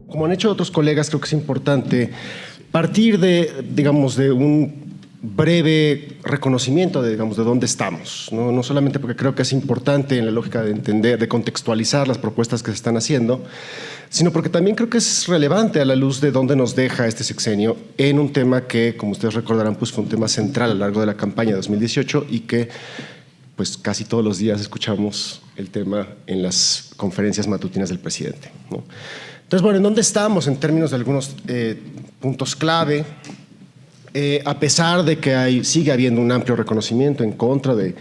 Como han hecho otros colegas, creo que es importante partir de, digamos, de un breve reconocimiento de, digamos, de dónde estamos, ¿no? No solamente porque creo que es importante en la lógica de entender, de contextualizar las propuestas que se están haciendo, sino porque también creo que es relevante a la luz de dónde nos deja este sexenio en un tema que, como ustedes recordarán, pues fue un tema central a lo largo de la campaña de 2018 y que pues casi todos los días escuchamos el tema en las conferencias matutinas del presidente, ¿no? Entonces, bueno, ¿en dónde estamos en términos de algunos puntos clave? A pesar de que sigue habiendo un amplio reconocimiento en contra de,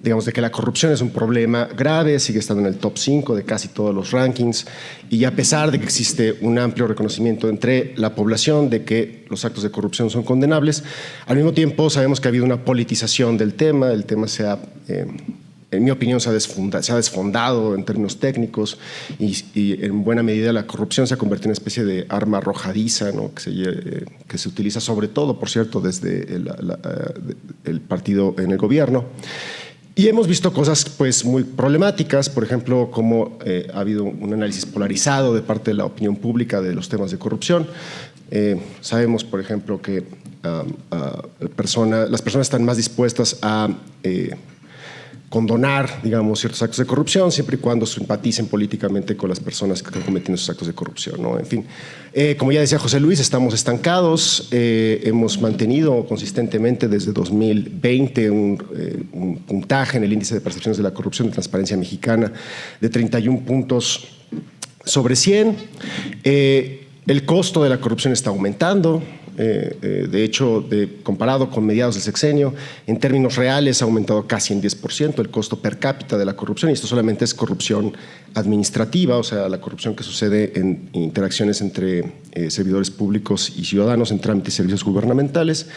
digamos, de que la corrupción es un problema grave, sigue estando en el top 5 de casi todos los rankings, y a pesar de que existe un amplio reconocimiento entre la población de que los actos de corrupción son condenables, al mismo tiempo sabemos que ha habido una politización del tema, el tema en mi opinión, se ha desfondado en términos técnicos y en buena medida la corrupción se ha convertido en una especie de arma arrojadiza, ¿no? que se utiliza sobre todo, por cierto, desde el partido en el gobierno. Y hemos visto cosas pues, muy problemáticas, por ejemplo, como ha habido un análisis polarizado de parte de la opinión pública de los temas de corrupción. Sabemos, por ejemplo, que las personas están más dispuestas a condonar, digamos, ciertos actos de corrupción, siempre y cuando simpaticen políticamente con las personas que están cometiendo esos actos de corrupción, ¿no? En fin, como ya decía José Luis, estamos estancados, hemos mantenido consistentemente desde 2020 un puntaje en el índice de percepciones de la corrupción de Transparencia Mexicana de 31 puntos sobre 100. El costo de la corrupción está aumentando. De hecho, comparado con mediados del sexenio, en términos reales ha aumentado casi en 10% el costo per cápita de la corrupción, y esto solamente es corrupción administrativa, o sea, la corrupción que sucede en interacciones entre servidores públicos y ciudadanos en trámites y servicios gubernamentales.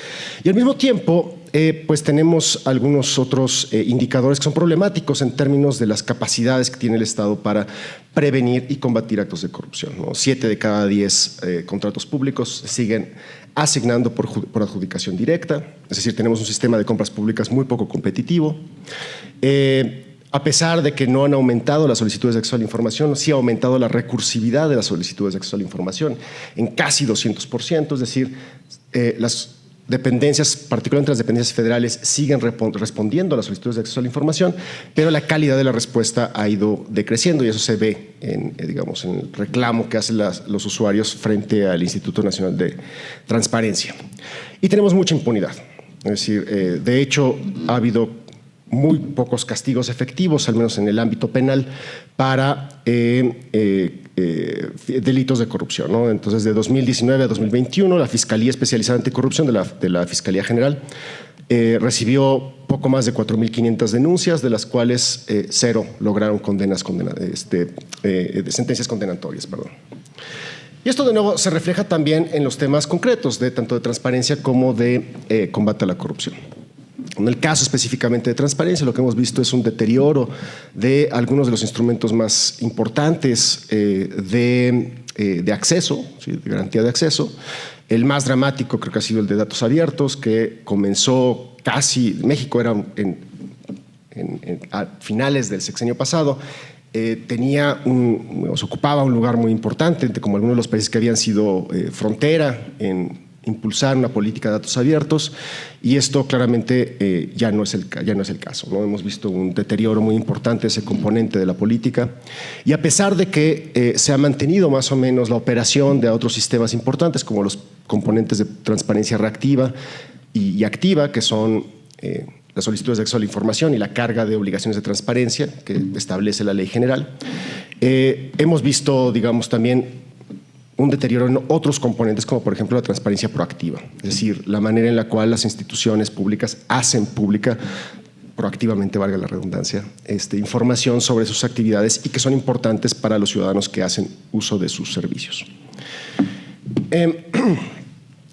Y al mismo tiempo, pues tenemos algunos otros indicadores que son problemáticos en términos de las capacidades que tiene el Estado para prevenir y combatir actos de corrupción, ¿no? 7 de cada 10 contratos públicos siguen asignando por adjudicación directa, es decir, tenemos un sistema de compras públicas muy poco competitivo. A pesar de que no han aumentado las solicitudes de acceso a la información, sí ha aumentado la recursividad de las solicitudes de acceso a la información en casi 200%, es decir, las dependencias, particularmente las dependencias federales, siguen respondiendo a las solicitudes de acceso a la información, pero la calidad de la respuesta ha ido decreciendo y eso se ve en el reclamo que hacen los usuarios frente al Instituto Nacional de Transparencia. Y tenemos mucha impunidad, es decir, de hecho ha habido muy pocos castigos efectivos, al menos en el ámbito penal, para delitos de corrupción, ¿no? Entonces, de 2019 a 2021, la Fiscalía Especializada Anticorrupción de la Fiscalía General recibió poco más de 4.500 denuncias, de las cuales 0 lograron sentencias condenatorias. Y esto de nuevo se refleja también en los temas concretos, tanto de transparencia como de combate a la corrupción. En el caso específicamente de transparencia, lo que hemos visto es un deterioro de algunos de los instrumentos más importantes de acceso, ¿sí?, de garantía de acceso. El más dramático creo que ha sido el de datos abiertos, que comenzó México era a finales del sexenio pasado, ocupaba un lugar muy importante, como algunos de los países que habían sido frontera en impulsar una política de datos abiertos, y esto claramente ya no es el caso, ¿no? Hemos visto un deterioro muy importante de ese componente de la política, y a pesar de que se ha mantenido más o menos la operación de otros sistemas importantes como los componentes de transparencia reactiva y activa, que son las solicitudes de acceso a la información y la carga de obligaciones de transparencia que establece la ley general, hemos visto, digamos, también un deterioro en otros componentes, como por ejemplo la transparencia proactiva, es decir, la manera en la cual las instituciones públicas hacen pública proactivamente, valga la redundancia, información sobre sus actividades y que son importantes para los ciudadanos que hacen uso de sus servicios.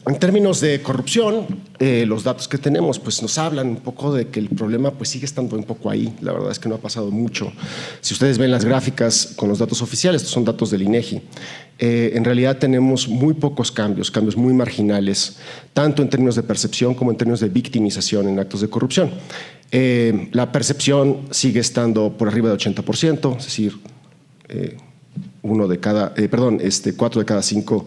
En términos de corrupción, los datos que tenemos pues, nos hablan un poco de que el problema pues, sigue estando un poco ahí. La verdad es que no ha pasado mucho. Si ustedes ven las gráficas con los datos oficiales, estos son datos del INEGI, en realidad tenemos muy pocos cambios muy marginales, tanto en términos de percepción como en términos de victimización en actos de corrupción. La percepción sigue estando por arriba de 80%, es decir, 4 de cada 5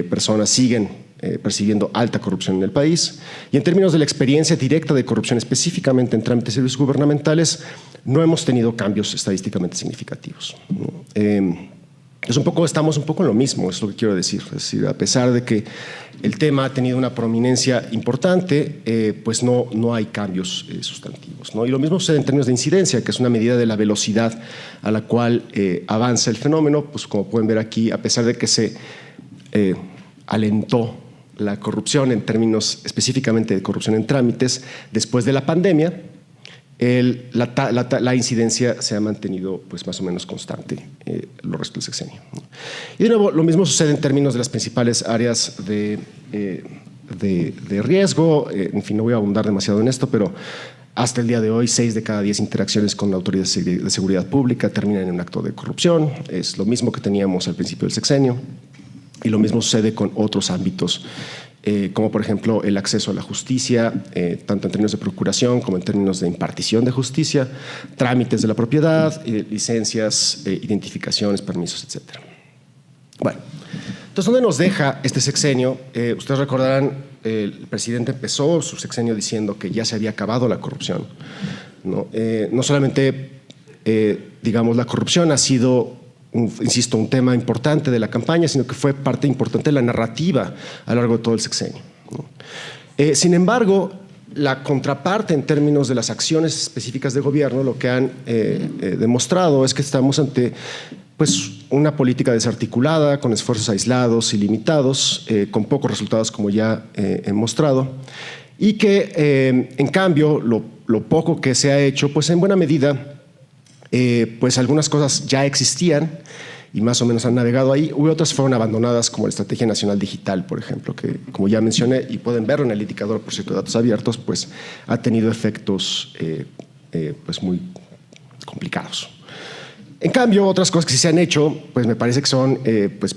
personas siguen persiguiendo alta corrupción en el país. Y en términos de la experiencia directa de corrupción, específicamente en trámites de servicios gubernamentales, no hemos tenido cambios estadísticamente significativos, ¿no? Estamos un poco en lo mismo, es lo que quiero decir. Es decir, a pesar de que el tema ha tenido una prominencia importante, pues no hay cambios sustantivos, ¿no? Y lo mismo sucede en términos de incidencia, que es una medida de la velocidad a la cual avanza el fenómeno. Pues como pueden ver aquí, a pesar de que se alentó la corrupción en términos específicamente de corrupción en trámites después de la pandemia, la incidencia se ha mantenido pues más o menos constante los restos del sexenio, ¿no? Y de nuevo, lo mismo sucede en términos de las principales áreas de riesgo. En fin, no voy a abundar demasiado en esto, pero hasta el día de hoy, 6 de cada 10 interacciones con la Autoridad de Seguridad Pública terminan en un acto de corrupción. Es lo mismo que teníamos al principio del sexenio, y lo mismo sucede con otros ámbitos, como por ejemplo el acceso a la justicia, tanto en términos de procuración como en términos de impartición de justicia, trámites de la propiedad, licencias, identificaciones, permisos, etc. Bueno, entonces, ¿dónde nos deja este sexenio? Ustedes recordarán, el presidente empezó su sexenio diciendo que ya se había acabado la corrupción, ¿no? No solamente, digamos, la corrupción ha sido insisto, un tema importante de la campaña, sino que fue parte importante de la narrativa a lo largo de todo el sexenio, ¿no? Sin embargo, la contraparte en términos de las acciones específicas de gobierno, lo que han demostrado es que estamos ante pues, una política desarticulada, con esfuerzos aislados y limitados, con pocos resultados, como ya he mostrado, y que, en cambio, lo poco que se ha hecho, pues en buena medida, pues algunas cosas ya existían y más o menos han navegado ahí, y otras fueron abandonadas, como la Estrategia Nacional Digital, por ejemplo, que, como ya mencioné, y pueden verlo en el indicador, por cierto, de datos abiertos, pues ha tenido efectos pues muy complicados. En cambio, otras cosas que sí se han hecho, pues me parece que son pues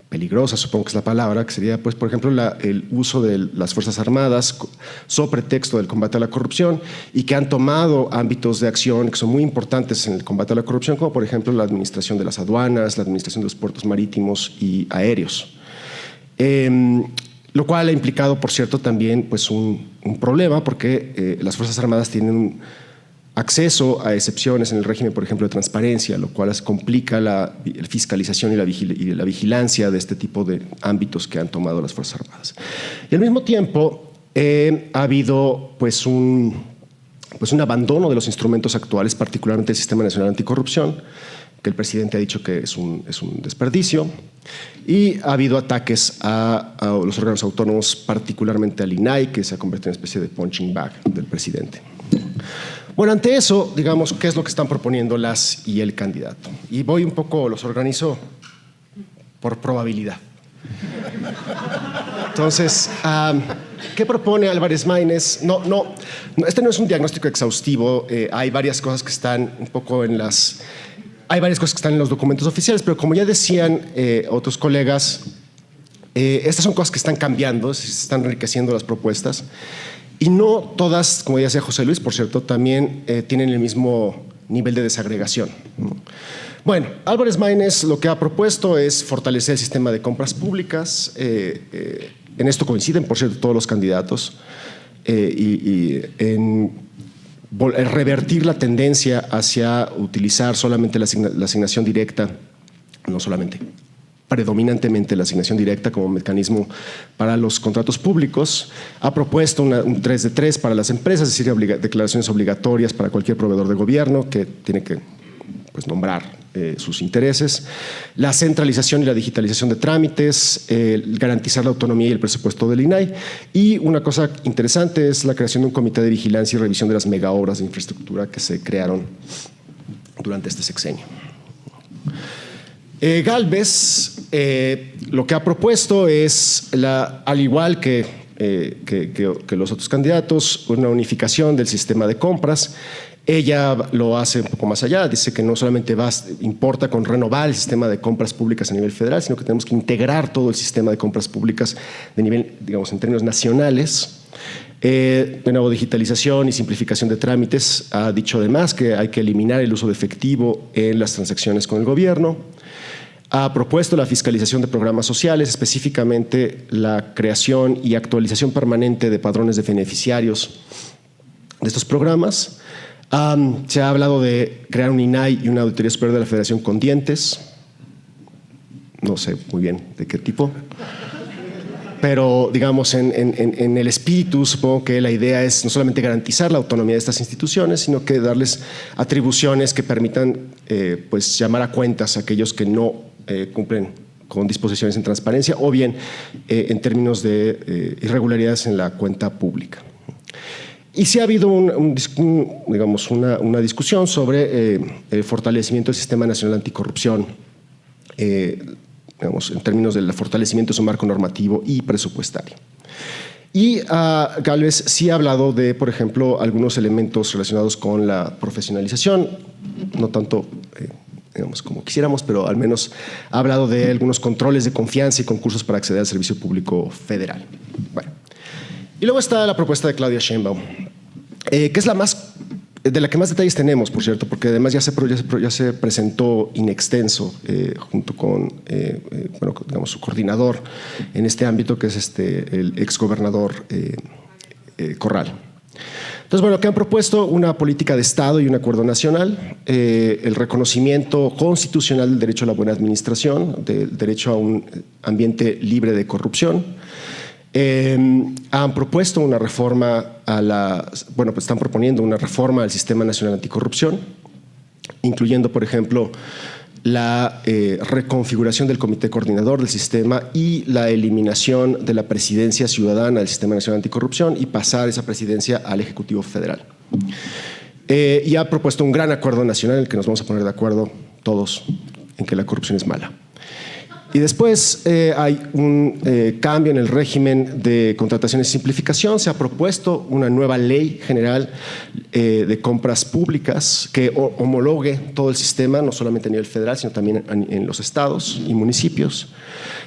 peligrosas, supongo que es la palabra, que sería, pues, por ejemplo, el uso de las Fuerzas Armadas sobre pretexto del combate a la corrupción, y que han tomado ámbitos de acción que son muy importantes en el combate a la corrupción, como por ejemplo la administración de las aduanas, la administración de los puertos marítimos y aéreos. Lo cual ha implicado, por cierto, también pues un problema, porque las Fuerzas Armadas tienen un acceso a excepciones en el régimen, por ejemplo, de transparencia, lo cual complica la fiscalización y la vigilancia de este tipo de ámbitos que han tomado las Fuerzas Armadas. Y al mismo tiempo ha habido pues un abandono de los instrumentos actuales, particularmente el Sistema Nacional Anticorrupción, que el presidente ha dicho que es un desperdicio, y ha habido ataques a los órganos autónomos, particularmente al INAI, que se ha convertido en una especie de punching bag del presidente. Bueno, ante eso, digamos, ¿qué es lo que están proponiendo las y el candidato? Y los organizo por probabilidad. Entonces, ¿qué propone Álvarez Maínez? Este no es un diagnóstico exhaustivo. Hay varias cosas que están hay varias cosas que están en los documentos oficiales, pero como ya decían otros colegas, estas son cosas que están cambiando, se están enriqueciendo las propuestas. Y no todas, como ya decía José Luis, por cierto, también tienen el mismo nivel de desagregación, ¿no? Bueno, Álvarez Maínez lo que ha propuesto es fortalecer el sistema de compras públicas. En esto coinciden, por cierto, todos los candidatos, y en revertir la tendencia hacia utilizar solamente la asignación directa, no solamente, predominantemente la asignación directa como mecanismo para los contratos públicos. Ha propuesto un 3 de 3 para las empresas, es decir, declaraciones obligatorias para cualquier proveedor de gobierno que tiene que pues, nombrar sus intereses, la centralización y la digitalización de trámites, garantizar la autonomía y el presupuesto del INAI, y una cosa interesante es la creación de un comité de vigilancia y revisión de las megaobras de infraestructura que se crearon durante este sexenio. Gálvez lo que ha propuesto es, al igual que los otros candidatos, una unificación del sistema de compras. Ella lo hace un poco más allá, dice que no solamente importa con renovar el sistema de compras públicas a nivel federal, sino que tenemos que integrar todo el sistema de compras públicas de nivel, digamos, en términos nacionales. De nuevo, digitalización y simplificación de trámites. Ha dicho además que hay que eliminar el uso de efectivo en las transacciones con el gobierno. Ha propuesto la fiscalización de programas sociales, específicamente la creación y actualización permanente de padrones de beneficiarios de estos programas. Se ha hablado de crear un INAI y una Auditoría Superior de la Federación con dientes. No sé muy bien de qué tipo. Pero, digamos, en el espíritu, supongo que la idea es no solamente garantizar la autonomía de estas instituciones, sino que darles atribuciones que permitan pues, llamar a cuentas a aquellos que no cumplen con disposiciones en transparencia o bien en términos de irregularidades en la cuenta pública. Y sí ha habido una discusión sobre el fortalecimiento del Sistema Nacional Anticorrupción, en términos del fortalecimiento de su marco normativo y presupuestario. Y Gálvez sí ha hablado de, por ejemplo, algunos elementos relacionados con la profesionalización, no tanto como quisiéramos, pero al menos ha hablado de algunos controles de confianza y concursos para acceder al servicio público federal. Bueno. Y luego está la propuesta de Claudia Sheinbaum, que es de la que más detalles tenemos, por cierto, porque además ya se presentó in extenso junto con su coordinador en este ámbito, que es el exgobernador Corral. Entonces, bueno, que han propuesto una política de Estado y un acuerdo nacional, el reconocimiento constitucional del derecho a la buena administración, del derecho a un ambiente libre de corrupción. Han propuesto una reforma están proponiendo una reforma al Sistema Nacional Anticorrupción, incluyendo, por ejemplo, la reconfiguración del Comité Coordinador del sistema y la eliminación de la presidencia ciudadana del Sistema Nacional Anticorrupción y pasar esa presidencia al Ejecutivo Federal. Y ha propuesto un gran acuerdo nacional en el que nos vamos a poner de acuerdo todos en que la corrupción es mala. Y después hay un cambio en el régimen de contrataciones y simplificación. Se ha propuesto una nueva ley general de compras públicas que homologue todo el sistema, no solamente a nivel federal, sino también en los estados y municipios.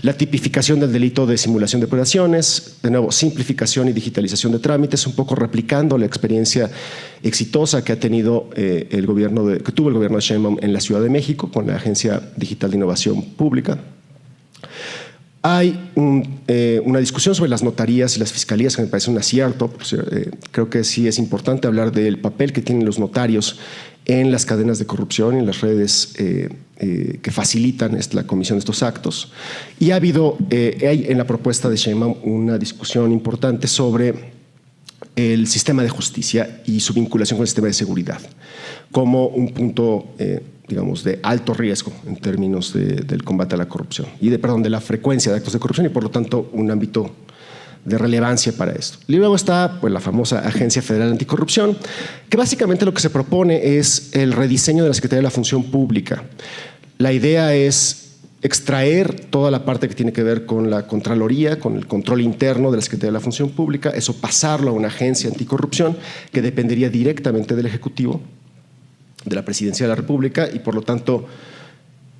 La tipificación del delito de simulación de operaciones, de nuevo, simplificación y digitalización de trámites, un poco replicando la experiencia exitosa que ha tenido que tuvo el gobierno de Sheinbaum en la Ciudad de México con la Agencia Digital de Innovación Pública. Hay una discusión sobre las notarías y las fiscalías que me parece un acierto. Creo que sí es importante hablar del papel que tienen los notarios en las cadenas de corrupción y en las redes que facilitan la comisión de estos actos. Y hay en la propuesta de Sheinbaum una discusión importante sobre el sistema de justicia y su vinculación con el sistema de seguridad como un punto de alto riesgo en términos del combate a la corrupción y de la frecuencia de actos de corrupción y por lo tanto un ámbito de relevancia para esto. Y luego está la famosa Agencia Federal Anticorrupción, que básicamente lo que se propone es el rediseño de la Secretaría de la Función Pública. La idea es extraer toda la parte que tiene que ver con la Contraloría, con el control interno de la Secretaría de la Función Pública, eso pasarlo a una agencia anticorrupción que dependería directamente del Ejecutivo, de la Presidencia de la República, y por lo tanto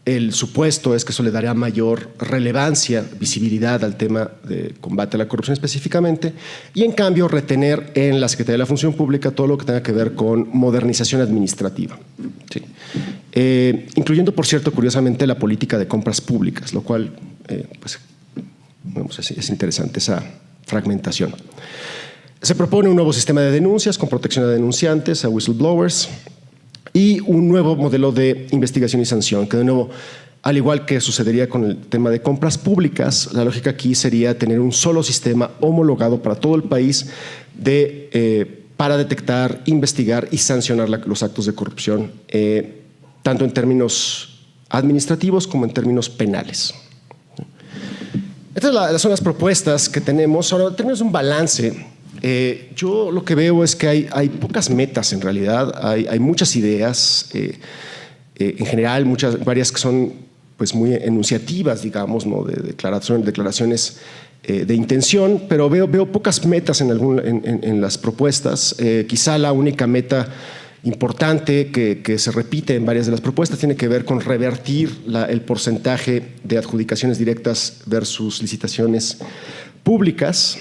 el supuesto es que eso le daría mayor relevancia, visibilidad al tema de combate a la corrupción específicamente, y en cambio retener en la Secretaría de la Función Pública todo lo que tenga que ver con modernización administrativa. Sí. Incluyendo, por cierto, curiosamente, la política de compras públicas, lo cual es interesante esa fragmentación. Se propone un nuevo sistema de denuncias con protección a denunciantes, a whistleblowers, y un nuevo modelo de investigación y sanción, que de nuevo, al igual que sucedería con el tema de compras públicas, la lógica aquí sería tener un solo sistema homologado para todo el país para detectar, investigar y sancionar los actos de corrupción, tanto en términos administrativos como en términos penales. Estas son las propuestas que tenemos. Ahora, en términos de un balance, yo lo que veo es que hay pocas metas en realidad, hay muchas ideas, en general varias que son muy enunciativas, digamos, ¿no? de declaraciones de intención, pero veo pocas metas en las propuestas. Quizá la única meta importante que se repite en varias de las propuestas tiene que ver con revertir el porcentaje de adjudicaciones directas versus licitaciones públicas.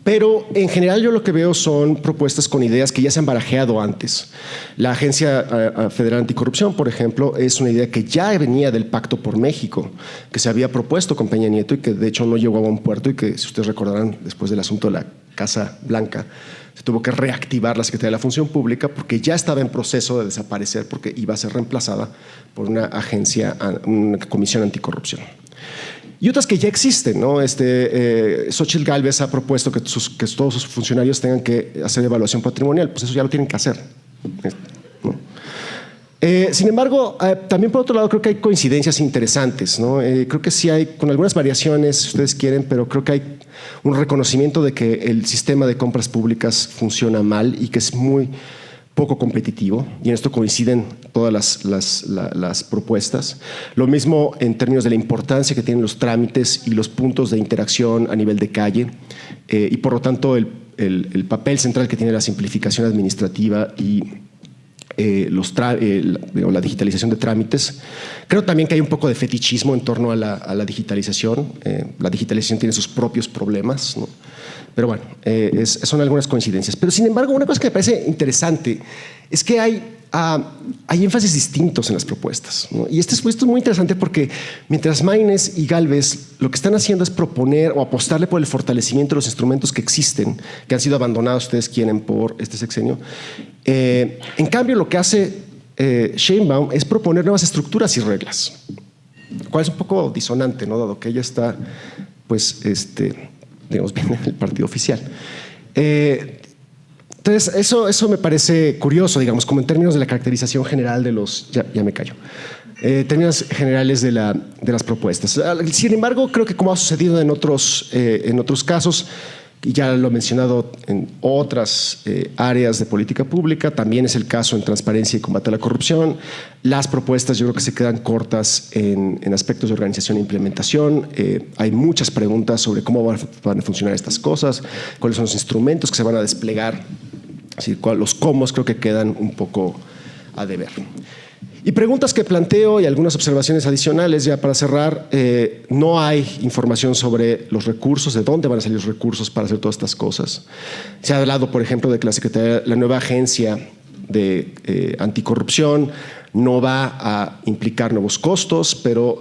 Pero en general yo lo que veo son propuestas con ideas que ya se han barajeado antes. La Agencia Federal Anticorrupción, por ejemplo, es una idea que ya venía del Pacto por México, que se había propuesto con Peña Nieto y que de hecho no llegó a buen puerto y que, si ustedes recordarán, después del asunto de la Casa Blanca, se tuvo que reactivar la Secretaría de la Función Pública porque ya estaba en proceso de desaparecer porque iba a ser reemplazada por una agencia, una comisión anticorrupción. Y otras que ya existen, ¿no? Xóchitl Gálvez ha propuesto que todos sus funcionarios tengan que hacer evaluación patrimonial, pues eso ya lo tienen que hacer, ¿no? Sin embargo, también por otro lado creo que hay coincidencias interesantes, ¿no? Creo que sí hay, con algunas variaciones, si ustedes quieren, pero creo que hay un reconocimiento de que el sistema de compras públicas funciona mal y que es muy poco competitivo, y en esto coinciden todas las propuestas. Lo mismo en términos de la importancia que tienen los trámites y los puntos de interacción a nivel de calle, y por lo tanto el papel central que tiene la simplificación administrativa y la digitalización de trámites. Creo también que hay un poco de fetichismo en torno a la digitalización. La digitalización tiene sus propios problemas, ¿no? Pero bueno, son algunas coincidencias. Pero sin embargo, una cosa que me parece interesante es que hay énfasis distintos en las propuestas, ¿no? Y esto es muy interesante porque mientras Maínez y Gálvez lo que están haciendo es proponer o apostarle por el fortalecimiento de los instrumentos que existen, que han sido abandonados, ustedes quieren, por este sexenio. En cambio, lo que hace Sheinbaum es proponer nuevas estructuras y reglas, lo cual es un poco disonante, ¿no? Dado que ella está, pues, digamos, bien en el partido oficial. Entonces, eso me parece curioso, digamos, como en términos de la caracterización general de los... Ya me callo. Términos generales de las propuestas. Sin embargo, creo que como ha sucedido en otros casos, y ya lo he mencionado en otras áreas de política pública, también es el caso en transparencia y combate a la corrupción. Las propuestas yo creo que se quedan cortas en aspectos de organización e implementación. Hay muchas preguntas sobre cómo van a funcionar estas cosas, cuáles son los instrumentos que se van a desplegar. Así, los cómo creo que quedan un poco a deber. Y preguntas que planteo y algunas observaciones adicionales ya para cerrar. No hay información sobre los recursos, de dónde van a salir los recursos para hacer todas estas cosas. Se ha hablado, por ejemplo, de que la nueva agencia de anticorrupción no va a implicar nuevos costos, pero,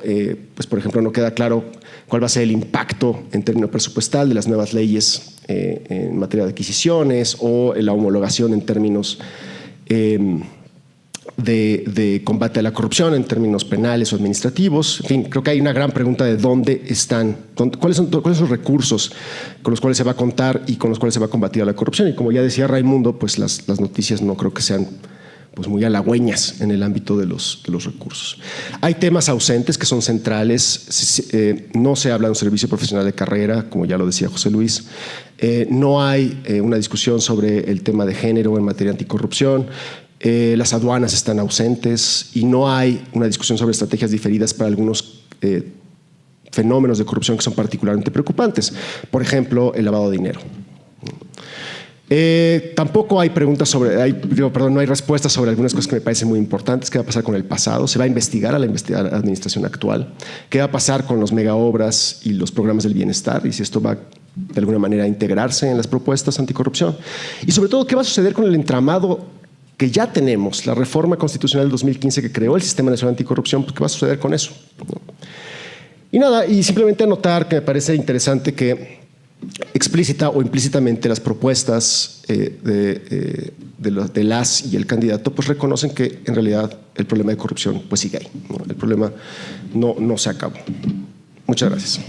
pues, por ejemplo, no queda claro cuál va a ser el impacto en términos presupuestal de las nuevas leyes en materia de adquisiciones o la homologación en términos de combate a la corrupción en términos penales o administrativos. En fin, creo que hay una gran pregunta de dónde están, cuáles son los recursos con los cuales se va a contar y con los cuales se va a combatir a la corrupción. Y como ya decía Raimundo, pues las noticias no creo que sean, pues, muy halagüeñas en el ámbito de los recursos. Hay temas ausentes que son centrales. No se habla de un servicio profesional de carrera, como ya lo decía José Luis. No hay una discusión sobre el tema de género en materia anticorrupción. Las aduanas están ausentes y no hay una discusión sobre estrategias diferidas para algunos fenómenos de corrupción que son particularmente preocupantes. Por ejemplo, el lavado de dinero. Tampoco hay preguntas no hay respuestas sobre algunas cosas que me parecen muy importantes. ¿Qué va a pasar con el pasado? ¿Se va a investigar a la administración actual? ¿Qué va a pasar con los megaobras y los programas del bienestar? Y si esto va de alguna manera a integrarse en las propuestas anticorrupción. Y sobre todo, ¿qué va a suceder con el entramado que ya tenemos, la reforma constitucional del 2015 que creó el Sistema Nacional Anticorrupción? ¿Qué va a suceder con eso? Y nada, y simplemente anotar que me parece interesante que explícita o implícitamente las propuestas de las y el candidato pues reconocen que en realidad el problema de corrupción pues sigue ahí, ¿no? El problema no se acabó. Muchas gracias.